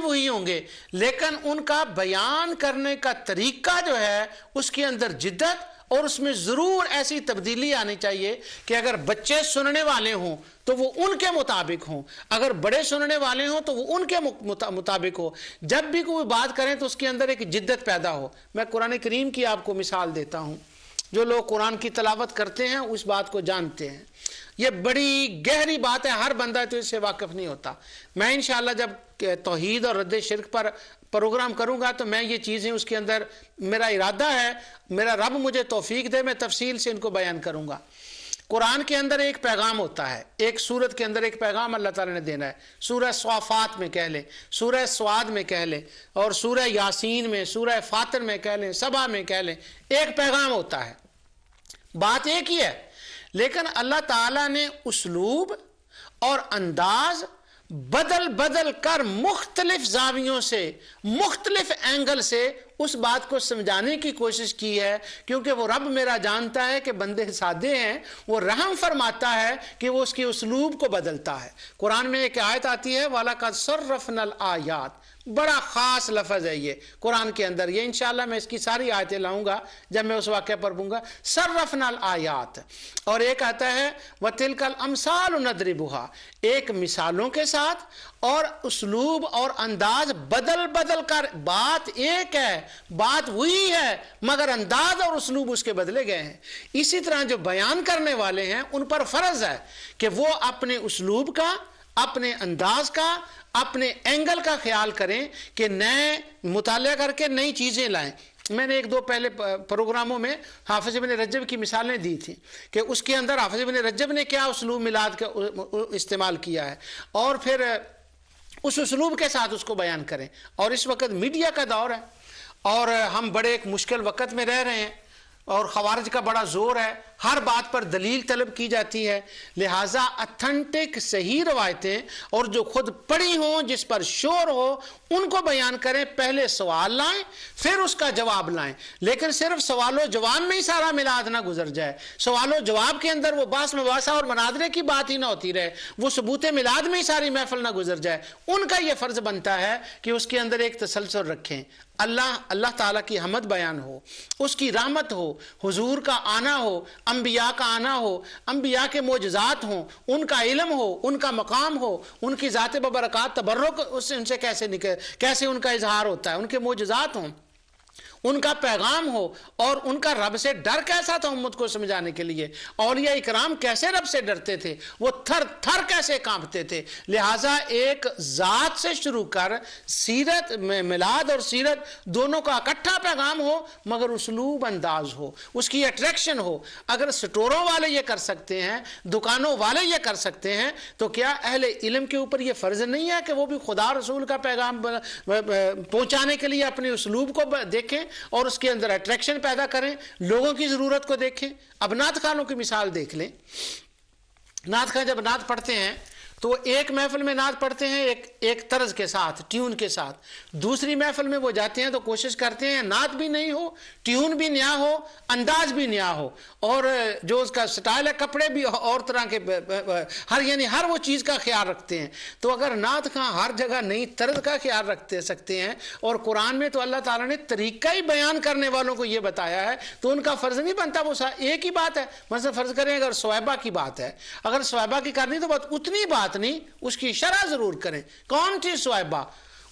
वही होंगे, लेकिन उनका बयान करने का तरीका जो है उसके अंदर जिद्दत और उसमें ज़रूर ऐसी तब्दीली आनी चाहिए कि अगर बच्चे सुनने वाले हों तो वो उनके मुताबिक हों, अगर बड़े सुनने वाले हों तो वो उनके मुताबिक हो। जब भी कोई बात करें तो उसके अंदर एक जिद्दत पैदा हो। मैं कुरान करीम की आपको मिसाल देता हूँ। जो लोग कुरान की तलावत करते हैं उस बात को जानते हैं। ये बड़ी गहरी बात है, हर बंदा तो इससे वाकिफ़ नहीं होता। मैं इंशाअल्लाह जब तौहीद और रद्द शिर्क पर प्रोग्राम करूंगा तो मैं ये चीज़ें उसके अंदर, मेरा इरादा है, मेरा रब मुझे तौफीक दे, मैं तफसील से इनको बयान करूंगा। कुरान के अंदर एक पैगाम होता है, एक सूरत के अंदर एक पैगाम अल्लाह ताला ने देना है। सूरह स्वाफात में कह लें, सूरह स्वाद में कह लें, और सूरह यासीन में, सूरह फातिर में कह लें, सबा में कह लें, एक पैगाम होता है, बात एक ही है। लेकिन अल्लाह ताला ने उसलूब और अंदाज बदल बदल कर मुख्तलिफ जावियों से, मुख्तलिफ एंगल से उस बात को समझाने की कोशिश की है, क्योंकि वो रब मेरा जानता है कि बंदे सादे हैं, वो रहम फरमाता है कि वो उसके उसलूब को बदलता है। कुरान में एक आयत आती है, वाला का सर्रफनल आयात, बड़ा ख़ास लफ्ज़ है ये कुरान के अंदर। ये इंशाअल्लाह मैं इसकी सारी आयतें लाऊंगा जब मैं उस वाक़े पर पढ़ूंगा। सर्रफनल आयात, और एक आता है वतिलकल अमसाल नदरिबुहा, एक मिसालों के साथ और उसलूब और अंदाज बदल बदल कर, बात एक है, बात वही है, मगर अंदाज और उसलूब उसके बदले गए हैं। इसी तरह जो बयान करने वाले हैं उन पर फ़र्ज़ है कि वो अपने उसलूब का, अपने अंदाज का, अपने एंगल का ख्याल करें कि नए मुताला करके नई चीज़ें लाएं। मैंने एक दो पहले प्रोग्रामों में हाफिज़ इब्न रजब की मिसालें दी थी कि उसके अंदर हाफिज़ इब्न रजब ने क्या उसलूब मिलाद का इस्तेमाल किया है, और फिर उस उसलूब के साथ उसको बयान करें। और इस वक्त मीडिया का दौर है और हम बड़े एक मुश्किल वक़्त में रह रहे हैं, और ख़वारिज का बड़ा ज़ोर है, हर बात पर दलील तलब की जाती है। लिहाजा अथेंटिक सही रवायतें और जो खुद पढ़ी हों, जिस पर शोर हो, उनको बयान करें। पहले सवाल लाएं, फिर उसका जवाब लाएं, लेकिन सिर्फ सवालों जवाब में ही सारा मिलाद ना गुजर जाए। सवालों जवाब के अंदर वो बास मबासा और मनादरे की बात ही ना होती रहे, वो सबूत मिलाद में ही सारी महफिल ना गुजर जाए। उनका ये फ़र्ज़ बनता है कि उसके अंदर एक तसलसल रखें। अल्लाह ताला की हमद बयान हो, उसकी रहमत हो, हुजूर का आना हो, अंबिया का आना हो, अंबिया के मोजज़ात हों, उनका इल्म हो, उनका मकाम हो, उनकी ज़ात बबरकात तबर्रुक उससे उनसे कैसे उनका इजहार होता है, उनके मोजज़ात हों, उनका पैगाम हो, और उनका रब से डर कैसा था उम्मत को समझाने के लिए। औलिया इकराम कैसे रब से डरते थे, वो थर थर कैसे कांपते थे। लिहाजा एक ज़ात से शुरू कर सीरत में, मिलाद और सीरत दोनों का इकट्ठा पैगाम हो, मगर उसलूब अंदाज हो, उसकी अट्रैक्शन हो। अगर स्टोरों वाले ये कर सकते हैं, दुकानों वाले ये कर सकते हैं, तो क्या अहले इल्म के ऊपर ये फ़र्ज़ नहीं है कि वो भी खुदा रसूल का पैगाम पहुँचाने के लिए अपने उसलूब को देखें और उसके अंदर अट्रैक्शन पैदा करें, लोगों की ज़रूरत को देखें। अब नात खानों की मिसाल देख लें। नात खान जब नात पढ़ते हैं तो एक महफिल में नात पढ़ते हैं एक तर्ज के साथ, ट्यून के साथ। दूसरी महफिल में वो जाते हैं तो कोशिश करते हैं नात भी नहीं हो, ट्यून भी नया हो, अंदाज भी नया हो, और जो उसका स्टाइल है, कपड़े भी और तरह के, यानी हर वो चीज़ का ख्याल रखते हैं। तो अगर नात खां हर जगह नई तर्ज का ख्याल रखते सकते हैं, और कुरान में तो अल्लाह ताला ने तरीका ही बयान करने वालों को ये बताया है, तो उनका फ़र्ज़ नहीं बनता वो एक ही बात है। मतलब फ़र्ज़ करें अगर स्वाइबा की बात है, अगर स्वाइबा की करनी तो बस उतनी बात नहीं, उसकी शरह जरूर करें। कौन थी स्वाइबा,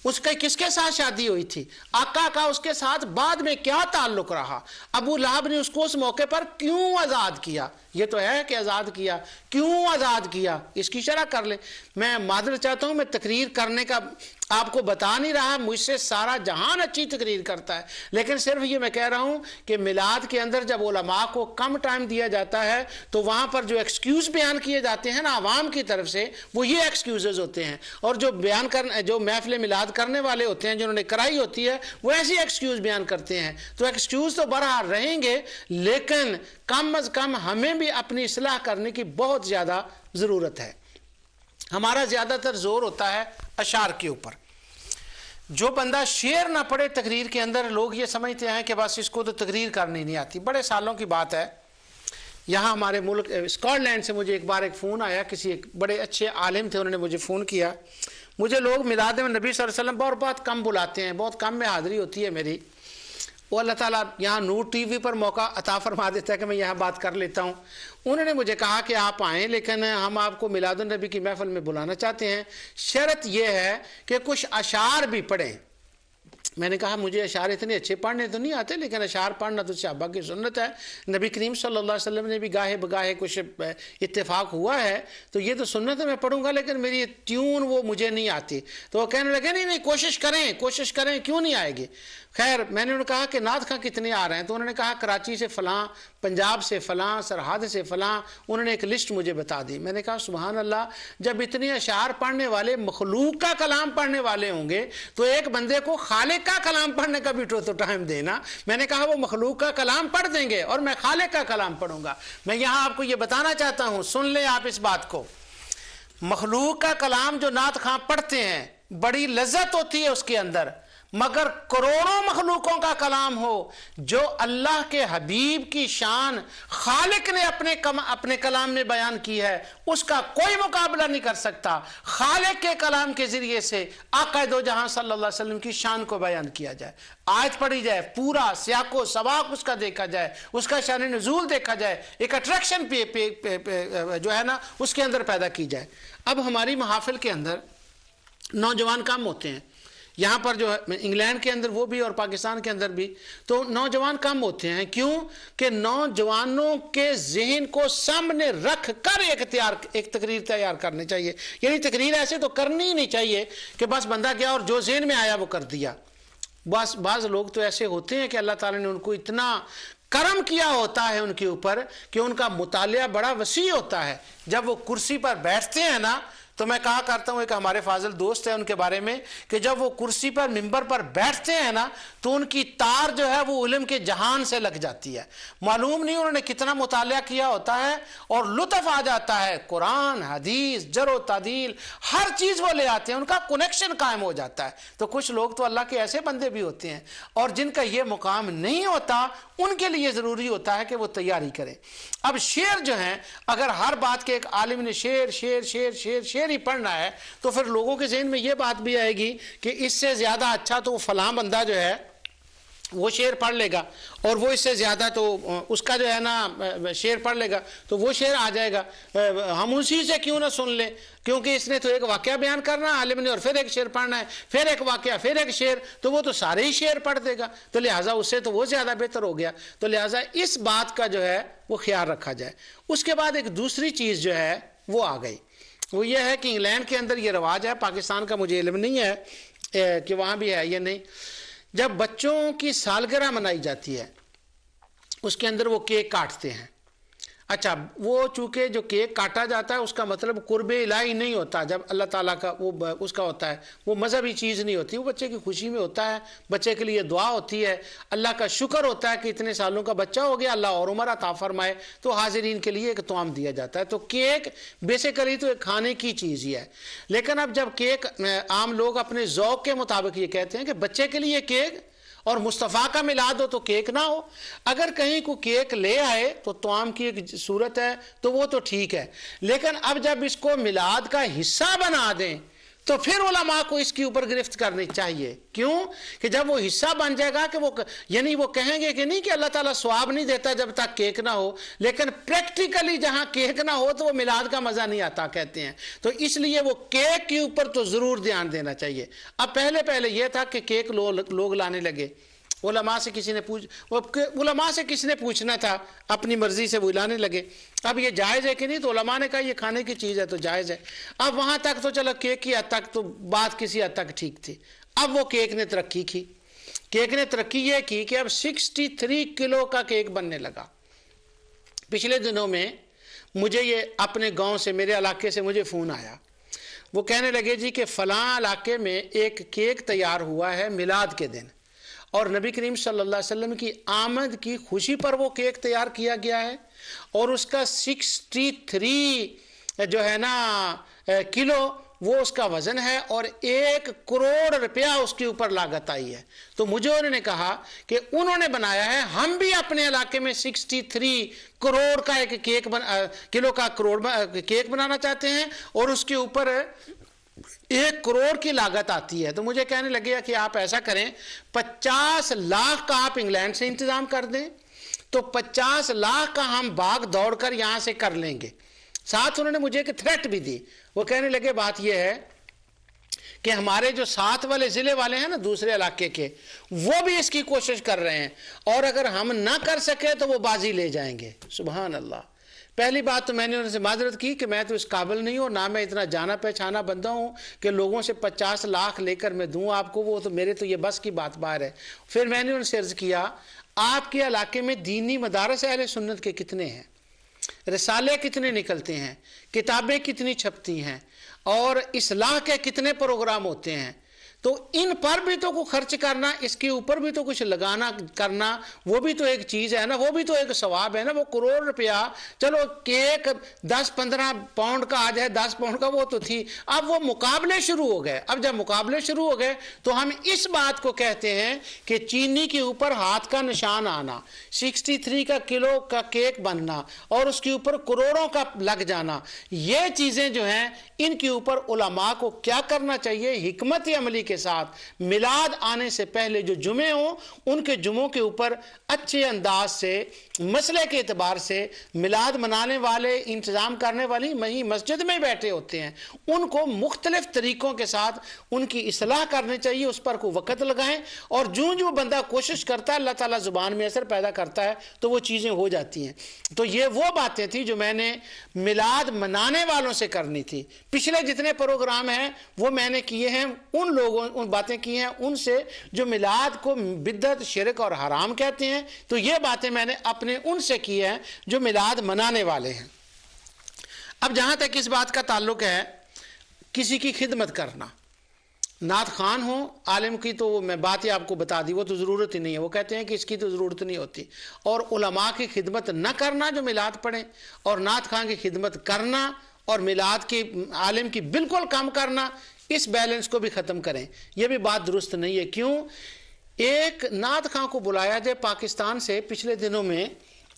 उसका किसके साथ शादी हुई थी, आका का उसके साथ बाद में क्या ताल्लुक रहा, अबू लहब ने उसको उस मौके पर क्यों आज़ाद किया, ये तो है कि आज़ाद किया, क्यों आज़ाद किया, इसकी शरह कर ले। मैं मादरत चाहता हूँ, मैं तकरीर करने का आपको बता नहीं रहा, मुझसे सारा जहान अच्छी तकरीर करता है, लेकिन सिर्फ ये मैं कह रहा हूँ कि मिलाद के अंदर जब उलमा को कम टाइम दिया जाता है तो वहाँ पर जो एक्सक्यूज़ बयान किए जाते हैं ना आवाम की तरफ से, वो ये एक्सक्यूज़ होते हैं, और जो महफिल मिलाद करने वाले होते हैं, जिन्होंने कराई होती है, वो ऐसी एक्सक्यूज़ बयान करते हैं। तो एक्सक्यूज़ तो बहरहाल रहेंगे, लेकिन कम अज़ कम हमें भी अपनी इस्लाह करने की बहुत ज़्यादा ज़रूरत है। हमारा ज़्यादातर जोर होता है अशार के ऊपर। जो बंदा शेर ना पढ़े तकरीर के अंदर, लोग ये समझते हैं कि बस इसको तो तकरीर करनी नहीं आती। बड़े सालों की बात है, यहाँ हमारे मुल्क स्कॉटलैंड से मुझे एक बार एक फ़ोन आया, किसी एक बड़े अच्छे आलिम थे, उन्होंने मुझे फ़ोन किया, मुझे लोग मिलाद में नबी सल्लल्लाहु अलैहि वसल्लम पर बहुत कम बुलाते हैं, बहुत कम में हाज़िरी होती है मेरी। वो अल्लाह ताला यहाँ नूर टीवी पर मौका अता फरमा देता है कि मैं यहाँ बात कर लेता हूँ। उन्होंने मुझे कहा कि आप आएँ, लेकिन हम आपको मिलादुन नबी की महफ़िल में बुलाना चाहते हैं, शर्त यह है कि कुछ अशार भी पढ़ें। मैंने कहा मुझे अशार इतने अच्छे पढ़ने तो नहीं आते, लेकिन अशार पढ़ना तो सहाबा की सुन्नत है, नबी करीम सल्लल्लाहु अलैहि वसल्लम ने भी गाहे बगाहे कुछ इत्तेफाक हुआ है, तो ये तो सुन्नत है, मैं पढ़ूंगा, लेकिन मेरी ट्यून वो मुझे नहीं आती। तो वो कहने लगे नहीं नहीं कोशिश करें, क्यों नहीं आएगी। खैर मैंने उन्हें कहा कि नात खां कितने आ रहे हैं, तो उन्होंने कहा कराची से फ़लाँ, पंजाब से फ़लाँ, सरहद से फ़लाँ, उन्होंने एक लिस्ट मुझे बता दी। मैंने कहा सुभान अल्लाह, जब इतने अशार पढ़ने वाले मखलूक का कलाम पढ़ने वाले होंगे तो एक बंदे को खालिक का कलाम पढ़ने का भी तो टाइम देना। मैंने कहा वो मखलूक का कलाम पढ़ देंगे और मैं खालिक का कलाम पढ़ूंगा। मैं यहाँ आपको ये बताना चाहता हूँ, सुन लें आप इस बात को, मखलूक का कलाम जो नात खां पढ़ते हैं बड़ी लज्जत होती है उसके अंदर, मगर करोड़ों मखलूकों का कलाम हो जो अल्लाह के हबीब की शान खालिक ने अपने कलाम में बयान की है, उसका कोई मुकाबला नहीं कर सकता। खालिक के कलाम के जरिए से आका दो जहां सल्लल्लाहु अलैहि वसल्लम की शान को बयान किया जाए, आयत पढ़ी जाए, पूरा सियाको सवाक उसका देखा जाए, उसका शान नुज़ूल देखा जाए, एक अट्रैक्शन जो है ना उसके अंदर पैदा की जाए। अब हमारी महफिल के अंदर नौजवान कम होते हैं, यहाँ पर जो है इंग्लैंड के अंदर वो भी और पाकिस्तान के अंदर भी, तो नौजवान कम होते हैं। क्यों कि नौजवानों के जहन को सामने रख कर एक तकरीर तैयार करनी चाहिए। यानी तकरीर ऐसे तो करनी ही नहीं चाहिए कि बस बंदा गया और जो जहन में आया वो कर दिया। बस बाज़ लोग तो ऐसे होते हैं कि अल्लाह ताला ने उनको इतना करम किया होता है उनके ऊपर कि उनका मुतालिया बड़ा वसी होता है। जब वो कुर्सी पर बैठते हैं ना, तो मैं कहा करता हूँ, एक हमारे फाजिल दोस्त है उनके बारे में, कि जब वो कुर्सी पर मिंबर पर बैठते हैं ना तो उनकी तार जो है वो इल्म के जहान से लग जाती है। मालूम नहीं उन्होंने कितना मुतालिया किया होता है और लुत्फ आ जाता है। कुरान, हदीस, जरो तादील, हर चीज़ वो ले आते हैं, उनका कनेक्शन कायम हो जाता है। तो कुछ लोग तो अल्लाह के ऐसे बंदे भी होते हैं और जिनका ये मुकाम नहीं होता, उनके लिए ज़रूरी होता है कि वो तैयारी करें। अब शेर जो है, अगर हर बात के एक आलिम ने शेर शेर शेर शेर शेर ही पढ़ना है तो फिर लोगों के जहन में ये बात भी आएगी कि इससे ज़्यादा अच्छा तो फलां बंदा जो है वो शेर पढ़ लेगा और वो इससे ज़्यादा तो उसका जो है ना शेर पढ़ लेगा, तो वो शेर आ जाएगा, हम उसी से क्यों ना सुन लें, क्योंकि इसने तो एक वाक़या बयान करना है आलिम ने और फिर एक शेर पढ़ना है, फिर एक वाक़या, फिर एक शेर, तो वो तो सारे ही शेर पढ़ देगा, तो लिहाजा उससे तो वो ज़्यादा बेहतर हो गया। तो लिहाजा इस बात का जो है वो ख्याल रखा जाए। उसके बाद एक दूसरी चीज़ जो है वो आ गई, वो ये है कि इंग्लैंड के अंदर ये रवाज है, पाकिस्तान का मुझे इल्म नहीं है कि वहाँ भी है या नहीं। जब बच्चों की सालगिरह मनाई जाती है उसके अंदर वो केक काटते हैं। अच्छा, वो चूँकि जो केक काटा जाता है उसका मतलब कुर्बे इलाही नहीं होता, जब अल्लाह ताला का वो उसका होता है, वो मजहबी चीज़ नहीं होती, वो बच्चे की खुशी में होता है, बच्चे के लिए दुआ होती है, अल्लाह का शुक्र होता है कि इतने सालों का बच्चा हो गया, अल्लाह और उम्र अता फरमाए, तो हाजिरीन के लिए एक तोआम दिया जाता है। तो केक बेसिकली तो एक खाने की चीज़ ही है। लेकिन अब जब केक, आम लोग अपने ज़ौक़ के मुताबिक ये कहते हैं कि बच्चे के लिए केक और मुस्तफ़ा का मिलाद हो तो केक ना हो। अगर कहीं को केक ले आए तो तोआम की एक सूरत है तो वो तो ठीक है, लेकिन अब जब इसको मिलाद का हिस्सा बना दें तो फिर उलमा को इसके ऊपर गिरफ्त करनी चाहिए। क्यों कि जब वो हिस्सा बन जाएगा कि वो यानी वो कहेंगे कि नहीं कि अल्लाह ताला सवाब नहीं देता जब तक केक ना हो, लेकिन प्रैक्टिकली जहां केक ना हो तो वो मिलाद का मज़ा नहीं आता कहते हैं। तो इसलिए वो केक के ऊपर तो ज़रूर ध्यान देना चाहिए। अब पहले ये था कि केक लोग लाने लगे, उलमा से किसी ने पूछना था, अपनी मर्जी से वो लाने लगे। अब ये जायज़ है कि नहीं, तो उलमा ने कहा ये खाने की चीज़ है तो जायज़ है। अब वहाँ तक तो चलो केक की हद तक तो बात किसी हद तक ठीक थी। अब वो केक ने तरक्की की, केक ने तरक्की ये की कि अब 63 किलो का केक बनने लगा। पिछले दिनों में मुझे ये अपने गाँव से, मेरे इलाके से मुझे फ़ोन आया, वो कहने लगे जी कि फ़लाँ इलाके में एक केक तैयार हुआ है मिलाद के दिन और नबी करीम सल्लल्लाहु अलैहि वसल्लम की आमद की खुशी पर वो केक तैयार किया गया है और उसका 63 जो है ना किलो वो उसका वज़न है और 1 करोड़ रुपया उसके ऊपर लागत आई है। तो मुझे उन्होंने कहा कि उन्होंने बनाया है, हम भी अपने इलाके में 63 करोड़ का एक केक किलो का केक बनाना चाहते हैं और उसके ऊपर 1 करोड़ की लागत आती है। तो मुझे कहने लगे कि आप ऐसा करें 50 लाख का आप इंग्लैंड से इंतजाम कर दें, तो 50 लाख का हम भाग दौड़ कर यहां से कर लेंगे। साथ उन्होंने मुझे एक थ्रेट भी दी। वो कहने लगे बात यह है कि हमारे जो साथ वाले जिले वाले हैं ना, दूसरे इलाके के, वो भी इसकी कोशिश कर रहे हैं, और अगर हम ना कर सके तो वो बाजी ले जाएंगे। सुभान अल्लाह। पहली बात तो मैंने उनसे माजरत की कि मैं तो इस काबिल नहीं हूँ, ना मैं इतना जाना पहचाना बंदा हूँ कि लोगों से 50 लाख लेकर मैं दूँ आपको, वो तो मेरे तो ये बस की बात बाहर है। फिर मैंने उनसे अर्ज किया, आपके इलाके में दीनी मदारस अहले सुन्नत के कितने हैं, रिसाले कितने निकलते हैं, किताबें कितनी छपती हैं, और इस्लाह के कितने प्रोग्राम होते हैं, तो इन पर भी तो कुछ खर्च करना, इसके ऊपर भी तो कुछ लगाना करना, वो भी तो एक चीज़ है ना, वो भी तो एक सवाब है ना। वो करोड़ रुपया, चलो केक 10-15 पाउंड का आज है, 10 पाउंड का वो तो थी, अब वो मुकाबले शुरू हो गए। अब जब मुकाबले शुरू हो गए तो हम इस बात को कहते हैं कि चीनी के ऊपर हाथ का निशान आना, 63 का किलो का केक बनना और उसके ऊपर करोड़ों का लग जाना, ये चीज़ें जो हैं इनके ऊपर उलमा को क्या करना चाहिए, हिकमत अमली के साथ मिलाद आने से पहले जो जुमे हों, उनके जुमों के ऊपर अच्छे अंदाज से मसले के एतबार से मिलाद मनाने वाले, इंतज़ाम करने वाली वही मस्जिद में बैठे होते हैं, उनको मुख्तलिफ तरीक़ों के साथ उनकी इस्लाह करनी चाहिए, उस पर को वक़्त लगाएं, और जो जो बंदा कोशिश करता है अल्लाह ताला ज़ुबान में असर पैदा करता है तो वो चीज़ें हो जाती हैं। तो ये वो बातें थी जो मैंने मिलाद मनाने वालों से करनी थी। पिछले जितने प्रोग्राम हैं वो मैंने किए हैं उन लोगों, उन बातें की हैं उनसे जो मिलाद को बिदअत, शिरक और हराम कहते हैं, तो ये बातें मैंने अपने उनसे की हैं जो मिलाद मनाने वाले हैं। अब जहां तक इस बात का ताल्लुक है किसी की खिदमत करना, नात खान हो, आलिम की तो मैं बात ही आपको बता दी, वो तो ज़रूरत ही नहीं है, वो कहते हैं कि इसकी तो ज़रूरत नहीं होती, और उलमा की खिदमत न करना जो मिलाद पढ़ें, और नात खान की खिदमत करना और मिलाद की आलिम की बिल्कुल कम करना, इस बैलेंस को भी ख़त्म करें, यह भी बात दुरुस्त नहीं है। क्यों? एक नात खां को बुलाया जाए पाकिस्तान से, पिछले दिनों में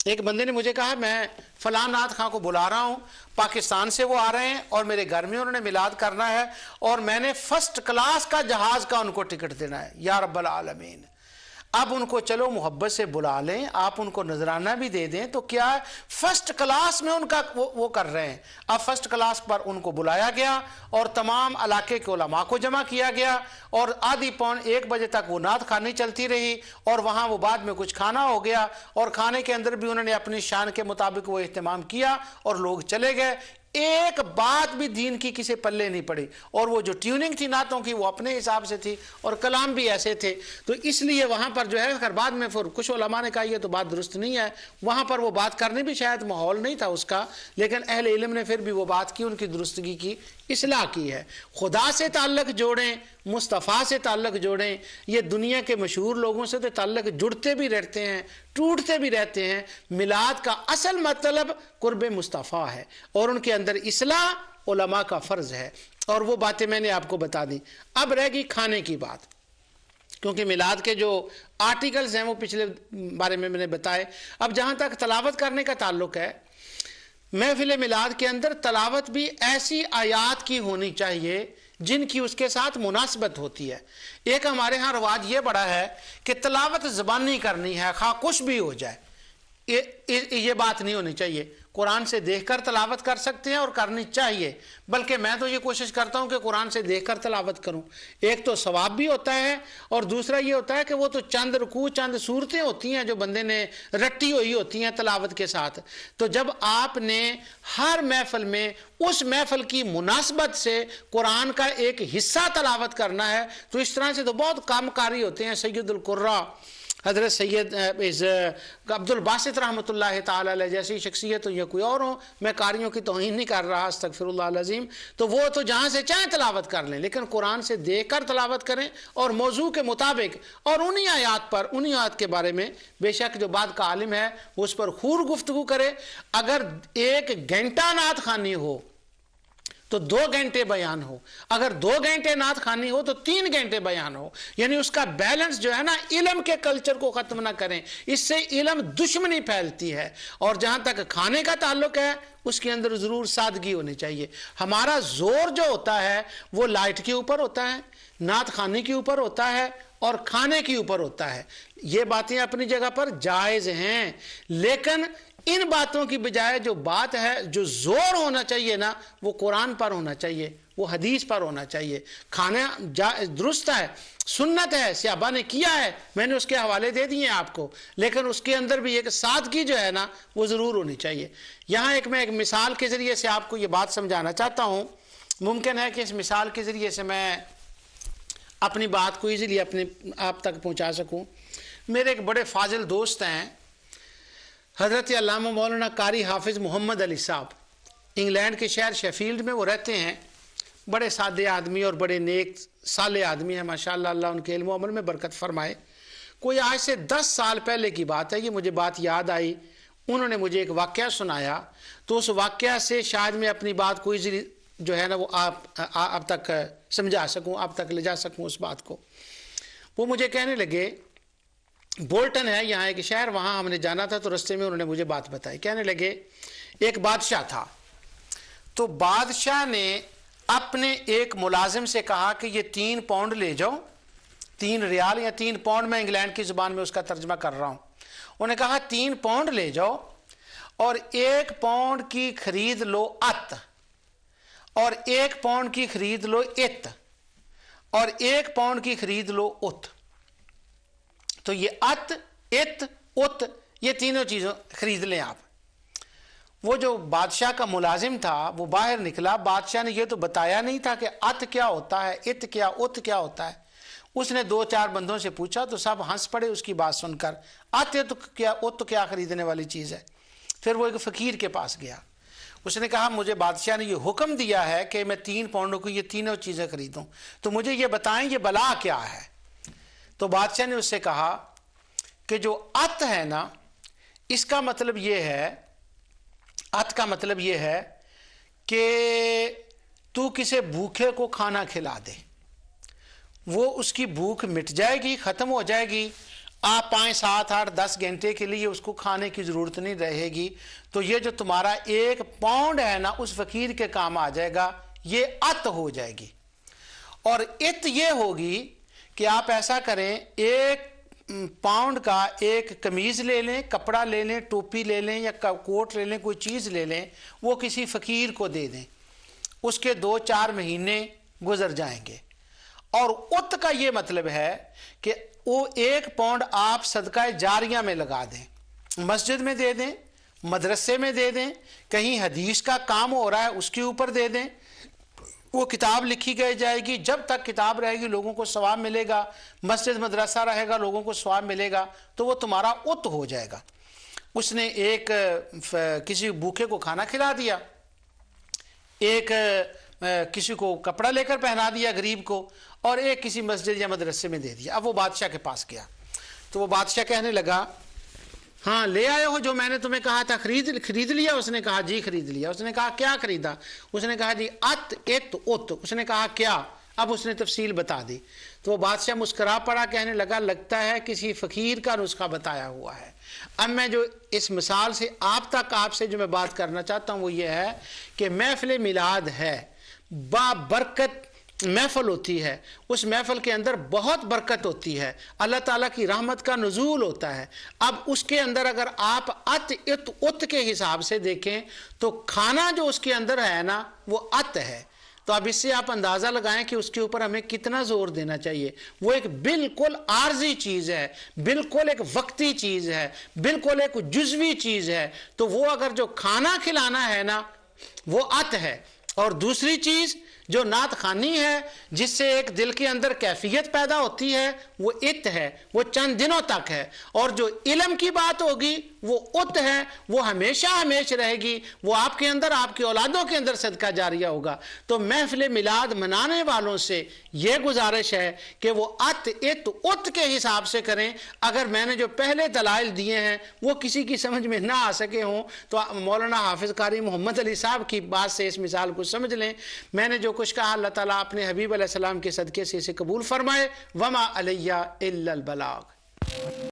एक बंदे ने मुझे कहा मैं फलां नात खां को बुला रहा हूँ, पाकिस्तान से वो आ रहे हैं और मेरे घर में उन्होंने मिलाद करना है, और मैंने फर्स्ट क्लास का जहाज़ का उनको टिकट देना है, या रब्बल आलमीन। अब उनको चलो मोहब्बत से बुला लें, आप उनको नजराना भी दे दें, तो क्या फर्स्ट क्लास में उनका वो कर रहे हैं। अब फर्स्ट क्लास पर उनको बुलाया गया और तमाम इलाके के उलमा को जमा किया गया, और आधी पौन 1 बजे तक वो नात खानी चलती रही, और वहाँ वो बाद में कुछ खाना हो गया, और खाने के अंदर भी उन्होंने अपनी शान के मुताबिक वो इहतमाम किया और लोग चले गए। एक बात भी दीन की किसी पल्ले नहीं पड़ी, और वो जो ट्यूनिंग थी नातों की वो अपने हिसाब से थी, और कलाम भी ऐसे थे। तो इसलिए वहाँ पर जो है फिर बाद में फिर कुछ उलमा ने कहा ये तो बात दुरुस्त नहीं है, वहाँ पर वो बात करने भी शायद माहौल नहीं था उसका, लेकिन अहले इल्म ने फिर भी वो बात की, उनकी दुरुस्तगी की, इस्लाह की है। खुदा से ताल्लुक़ जोड़ें, मुस्तफ़ा से ताल्लुक़ जोड़ें, ये दुनिया के मशहूर लोगों से तो ताल्लुक़ जुड़ते भी रहते हैं, टूटते भी रहते हैं। मिलाद का असल मतलब कुर्ब मुस्तफ़ा है, और उनके अंदर इस्लाह उलमा का फ़र्ज़ है, और वो बातें मैंने आपको बता दी। अब रह गई खाने की बात, क्योंकि मिलाद के जो आर्टिकल्स हैं वो पिछले बारे में मैंने बताए। अब जहाँ तक तलावत करने का ताल्लुक़ है, महफिल मिलाद के अंदर तलावत भी ऐसी आयात की होनी चाहिए जिनकी उसके साथ मुनासबत होती है। एक हमारे यहाँ रवाज ये बड़ा है कि तलावत ज़बानी करनी है, खा कुछ भी हो जाए, ये बात नहीं होनी चाहिए। कुरान से देखकर तलावत कर सकते हैं और करनी चाहिए, बल्कि मैं तो ये कोशिश करता हूँ कि कुरान से देखकर तलावत करूँ। एक तो सवाब भी होता है, और दूसरा ये होता है कि वो तो चंद रुकू, चंद सूरतें होती हैं जो बंदे ने रट्टी हुई होती हैं तलावत के साथ। तो जब आपने हर महफिल में उस महफिल की मुनासबत से कुरान का एक हिस्सा तलावत करना है, तो इस तरह से तो बहुत कामकारी होते हैं। सैयदुल कुर्रा हज़रत सैयद अब्दुल बासित रहमतुल्लाह ताला अलैह जैसी शख्सियत, तो ये कोई और हो, मैं कारियों की तौहीन नहीं कर रहा, अस्तगफिरुल्लाह अज़ीम, तो वो तो जहाँ से चाहे तलावत कर लें, लेकिन कुरान से देख कर तलावत करें और मौजू के मुताबिक, और उन्हीं आयात पर, उन्हीं आयत के बारे में बेशक जो बात का आलिम है वो उस पर खूब गुफ्तगू करे। अगर 1 घंटा नात खानी हो तो 2 घंटे बयान हो, अगर 2 घंटे नात खानी हो तो 3 घंटे बयान हो। यानी उसका बैलेंस जो है ना, इल्म के कल्चर को खत्म ना करें, इससे इल्म दुश्मनी फैलती है। और जहां तक खाने का ताल्लुक है, उसके अंदर जरूर सादगी होनी चाहिए। हमारा जोर जो होता है वो लाइट के ऊपर होता है, नात खाने के ऊपर होता है और खाने के ऊपर होता है। ये बातें अपनी जगह पर जायज हैं, लेकिन इन बातों की बजाय जो बात है, जो जोर होना चाहिए ना, वो कुरान पर होना चाहिए, वो हदीस पर होना चाहिए। खाना दुरुस्त है, सुन्नत है, सहाबा ने किया है, मैंने उसके हवाले दे दिए आपको, लेकिन उसके अंदर भी एक सादगी जो है ना, वो ज़रूर होनी चाहिए। यहाँ मैं एक मिसाल के ज़रिए से आपको ये बात समझाना चाहता हूँ। मुमकिन है कि इस मिसाल के ज़रिए से मैं अपनी बात को ईज़िली अपने आप तक पहुँचा सकूँ। मेरे एक बड़े फाजिल दोस्त हैं, हज़रत अल्लामा मौलाना कारी हाफिज़ मोहम्मद अली साहब, इंग्लैंड के शहर शेफील्ड में वो रहते हैं। बड़े सादे आदमी और बड़े नेक साले आदमी हैं माशाअल्लाह, अल्लाह उनके इल्म अमल में बरकत फरमाए। कोई आज से 10 साल पहले की बात है, ये मुझे बात याद आई। उन्होंने मुझे एक वाक़या सुनाया, तो उस वाक़या से शायद मैं अपनी बात को ईज़िली जो है ना वो आप तक समझा सकूँ, आप तक ले जा सकूँ उस बात को। वो मुझे कहने लगे, बोल्टन है यहाँ एक शहर, वहाँ हमने जाना था, तो रास्ते में उन्होंने मुझे बात बताई। कहने लगे एक बादशाह था, तो बादशाह ने अपने एक मुलाजिम से कहा कि ये 3 पाउंड ले जाओ, 3 रियाल या 3 पाउंड, मैं इंग्लैंड की ज़ुबान में उसका तर्जमा कर रहा हूँ। उन्होंने कहा 3 पाउंड ले जाओ और 1 पाउंड की खरीद लो अत, और 1 पाउंड की खरीद लो इत, और 1 पाउंड की खरीद लो उत। तो ये अत, इत, उत, ये तीनों चीज़ों खरीद लें आप। वो जो बादशाह का मुलाजिम था वो बाहर निकला, बादशाह ने ये तो बताया नहीं था कि अत क्या होता है, इत क्या, उत क्या होता है। उसने 2-4 बंदों से पूछा तो सब हंस पड़े उसकी बात सुनकर। अत तो क्या, उत तो क्या खरीदने वाली चीज़ है। फिर वो एक फ़कीर के पास गया, उसने कहा मुझे बादशाह ने ये हुक्म दिया है कि मैं 3 पाउंडों को ये तीनों चीज़ें खरीदूँ, तो मुझे ये बताएं ये बला क्या है। तो बादशाह ने उससे कहा कि जो अत है ना, इसका मतलब ये है, अत का मतलब ये है कि तू किसी भूखे को खाना खिला दे, वो उसकी भूख मिट जाएगी, ख़त्म हो जाएगी, आप 5, 7, 8, 10 घंटे के लिए उसको खाने की ज़रूरत नहीं रहेगी। तो ये जो तुम्हारा 1 पाउंड है ना, उस फ़कीर के काम आ जाएगा, ये अत हो जाएगी। और इत ये होगी कि आप ऐसा करें, 1 पाउंड का एक कमीज़ ले लें, कपड़ा ले लें, टोपी ले लें या कोट ले लें, कोई चीज़ ले लें, वो किसी फ़कीर को दे दें, उसके 2-4 महीने गुजर जाएंगे। और उत का ये मतलब है कि वो 1 पाउंड आप सदका जारिया में लगा दें, मस्जिद में दे दें, मदरसे में दे दें, कहीं हदीस का काम हो रहा है उसके ऊपर दे दें, वो किताब लिखी गई जाएगी, जब तक किताब रहेगी लोगों को सवाब मिलेगा, मस्जिद मदरसा रहेगा लोगों को सवाब मिलेगा, तो वो तुम्हारा उत हो जाएगा। उसने एक किसी भूखे को खाना खिला दिया, एक किसी को कपड़ा लेकर पहना दिया गरीब को, और एक किसी मस्जिद या मदरसे में दे दिया। अब वो बादशाह के पास गया, तो वो बादशाह कहने लगा हाँ ले आए हो जो मैंने तुम्हें कहा था, खरीद लिया? उसने कहा जी खरीद लिया। उसने कहा क्या खरीदा? उसने कहा जी अत, इत, उत। उसने कहा क्या? अब उसने तफसील बता दी। तो वो बादशाह मुस्करा पड़ा, कहने लगा लगता है किसी फ़कीर का नुस्खा बताया हुआ है। अब मैं जो इस मिसाल से आपसे जो मैं बात करना चाहता हूँ वो ये है कि महफ़िल मिलाद है, बाबरकत महफ़िल होती है, उस महफ़िल के अंदर बहुत बरकत होती है, अल्लाह ताला की रहमत का नुज़ूल होता है। अब उसके अंदर अगर आप अत, इत, उत के हिसाब से देखें तो खाना जो उसके अंदर है ना वो अत है। तो अब इससे आप अंदाज़ा लगाएं कि उसके ऊपर हमें कितना ज़ोर देना चाहिए। वो एक बिल्कुल आर्जी चीज़ है, बिल्कुल एक वक्ती चीज़ है, बिल्कुल एक जुज़वी चीज़ है। तो वो अगर जो खाना खिलाना है ना वो अत है, और दूसरी चीज़ जो नात खानी है, जिससे एक दिल के अंदर कैफियत पैदा होती है, वो इत है, वो चंद दिनों तक है। और जो इल्म की बात होगी वो उत है, वो हमेशा हमेशा रहेगी, वो आपके अंदर, आपकी औलादों के अंदर सदका जारिया होगा। तो महफिल मिलाद मनाने वालों से यह गुजारिश है कि वो अत इत उत के हिसाब से करें। अगर मैंने जो पहले दलाइल दिए हैं वो किसी की समझ में ना आ सके हों तो मौलाना हाफिज कारी मोहम्मद अली साहब की बात से इस मिसाल को समझ लें। मैंने जो कुछ कहा अल्लाह ताला अपने हबीब अलैहिस्सलाम के सदके से इसे कबूल फरमाए। वमा अलैया इल्लल बलाग।